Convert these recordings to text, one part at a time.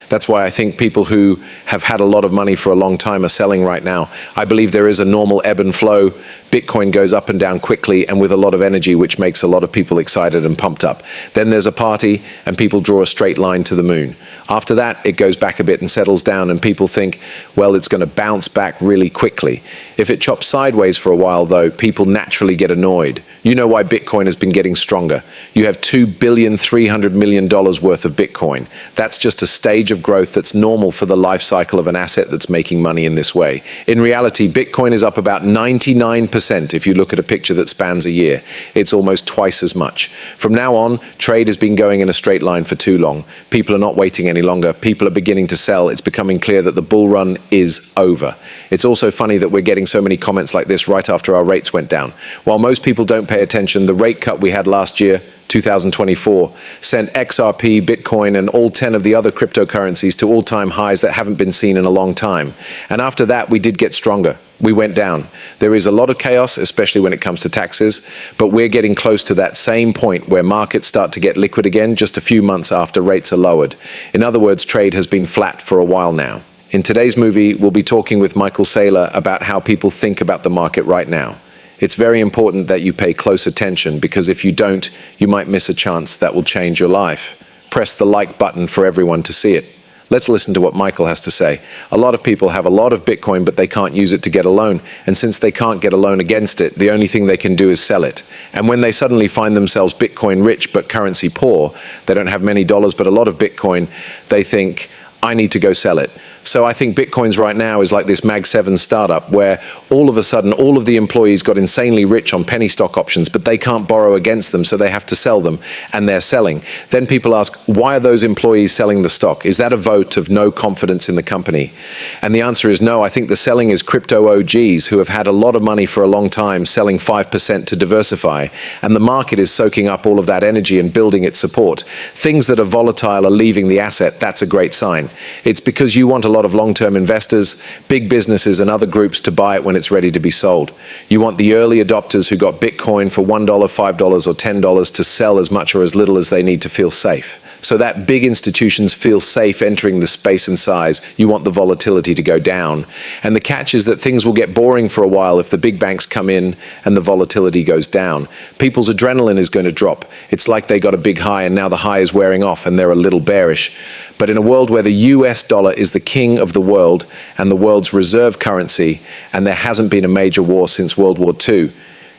That's why I think people who have had a lot of money for a long time are selling right now. I believe there is a normal ebb and flow. Bitcoin goes up and down quickly and with a lot of energy, which makes a lot of people excited and pumped up. Then there's a party and people draw a straight line to the moon. After that, it goes back a bit and settles down, and people think, well, it's going to bounce back really quickly. If it chops sideways for a while, though, people naturally get annoyed. You know why Bitcoin has been getting stronger. You have $2.3 billion worth of Bitcoin. That's just a stage of growth that's normal for the life cycle of an asset that's making money in this way. In reality, Bitcoin is up about 99% if you look at a picture that spans a year. It's almost twice as much. From now on, trade has been going in a straight line for too long. People are not waiting any longer. People are beginning to sell. It's becoming clear that the bull run is over. It's also funny that we're getting so many comments like this right after our rates went down. While most people don't pay attention, the rate cut we had last year, 2024, sent XRP, Bitcoin, and all 10 of the other cryptocurrencies to all-time highs that haven't been seen in a long time. And after that, we did get stronger. We went down. There is a lot of chaos, especially when it comes to taxes, but we're getting close to that same point where markets start to get liquid again just a few months after rates are lowered. In other words, trade has been flat for a while now. In today's movie, we'll be talking with Michael Saylor about how people think about the market right now. It's very important that you pay close attention, because if you don't, you might miss a chance that will change your life. Press the like button for everyone to see it. Let's listen to what Michael has to say. A lot of people have a lot of Bitcoin, but they can't use it to get a loan. And since they can't get a loan against it, the only thing they can do is sell it. And when they suddenly find themselves Bitcoin rich but currency poor, they don't have many dollars but a lot of Bitcoin, they think, I need to go sell it. So I think Bitcoins right now is like this Mag 7 startup where all of a sudden all of the employees got insanely rich on penny stock options, but they can't borrow against them, so they have to sell them, and they're selling. Then people ask, why are those employees selling the stock? Is that a vote of no confidence in the company? And the answer is no. I think the selling is crypto OGs who have had a lot of money for a long time selling 5% to diversify, and the market is soaking up all of that energy and building its support. Things that are volatile are leaving the asset. That's a great sign. It's because you want a lot of long-term investors, big businesses and other groups to buy it when it's ready to be sold. You want the early adopters who got Bitcoin for $1, $5 or $10 to sell as much or as little as they need to feel safe. So that big institutions feel safe entering the space and size. You want the volatility to go down. And the catch is that things will get boring for a while if the big banks come in and the volatility goes down. People's adrenaline is going to drop. It's like they got a big high and now the high is wearing off and they're a little bearish. But in a world where the US dollar is the king of the world and the world's reserve currency, and there hasn't been a major war since World War II,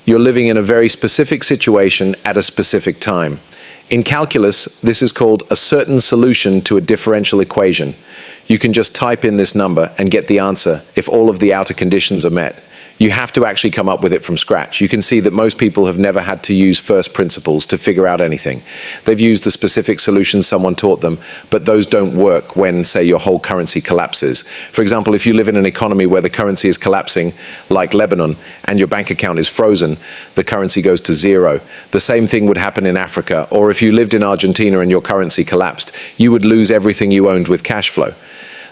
you're living in a very specific situation at a specific time. In calculus, this is called a certain solution to a differential equation. You can just type in this number and get the answer if all of the outer conditions are met. You have to actually come up with it from scratch. You can see that most people have never had to use first principles to figure out anything. They've used the specific solutions someone taught them, but those don't work when, say, your whole currency collapses. For example, if you live in an economy where the currency is collapsing, like Lebanon, and your bank account is frozen, the currency goes to zero. The same thing would happen in Africa, or if you lived in Argentina and your currency collapsed, you would lose everything you owned with cash flow.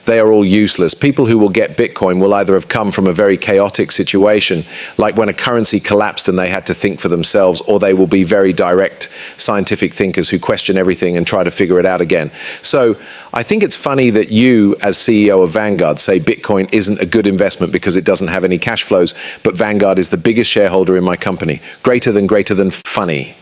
They are all useless. People who will get Bitcoin will either have come from a very chaotic situation, like when a currency collapsed and they had to think for themselves, or they will be very direct scientific thinkers who question everything and try to figure it out again. So I think it's funny that you, as CEO of Vanguard, say Bitcoin isn't a good investment because it doesn't have any cash flows, but Vanguard is the biggest shareholder in my company. Greater than funny.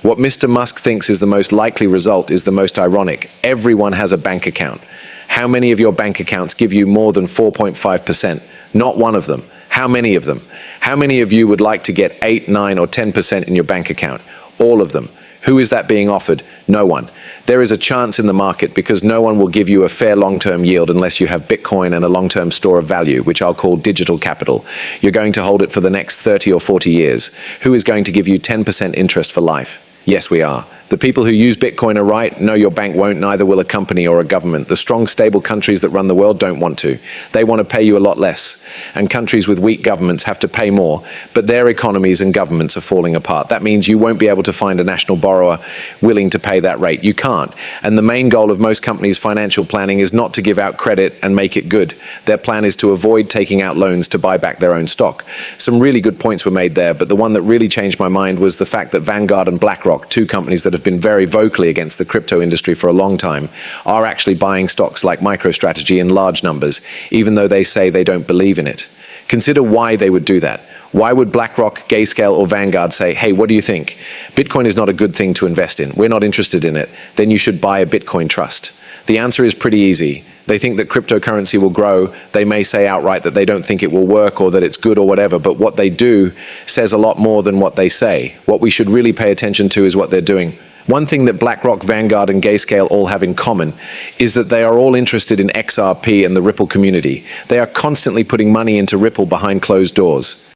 What Mr. Musk thinks is the most likely result is the most ironic. Everyone has a bank account. How many of your bank accounts give you more than 4.5%? Not one of them. How many of them? How many of you would like to get 8, 9, or 10% in your bank account? All of them. Who is that being offered? No one. There is a chance in the market because no one will give you a fair long-term yield unless you have Bitcoin and a long-term store of value, which I'll call digital capital. You're going to hold it for the next 30 or 40 years. Who is going to give you 10% interest for life? Yes, we are. The people who use Bitcoin are right. No, your bank won't, neither will a company or a government. The strong, stable countries that run the world don't want to. They want to pay you a lot less. And countries with weak governments have to pay more, but their economies and governments are falling apart. That means you won't be able to find a national borrower willing to pay that rate. You can't. And the main goal of most companies' financial planning is not to give out credit and make it good. Their plan is to avoid taking out loans to buy back their own stock. Some really good points were made there, but the one that really changed my mind was the fact that Vanguard and BlackRock, two companies that have have been very vocally against the crypto industry for a long time, are actually buying stocks like MicroStrategy in large numbers, even though they say they don't believe in it. Consider why they would do that. Why would BlackRock, Grayscale, or Vanguard say, hey, what do you think? Bitcoin is not a good thing to invest in. We're not interested in it. Then you should buy a Bitcoin trust. The answer is pretty easy. They think that cryptocurrency will grow. They may say outright that they don't think it will work or that it's good or whatever, but what they do says a lot more than what they say. What we should really pay attention to is what they're doing. One thing that BlackRock, Vanguard, and Grayscale all have in common is that they are all interested in XRP and the Ripple community. They are constantly putting money into Ripple behind closed doors.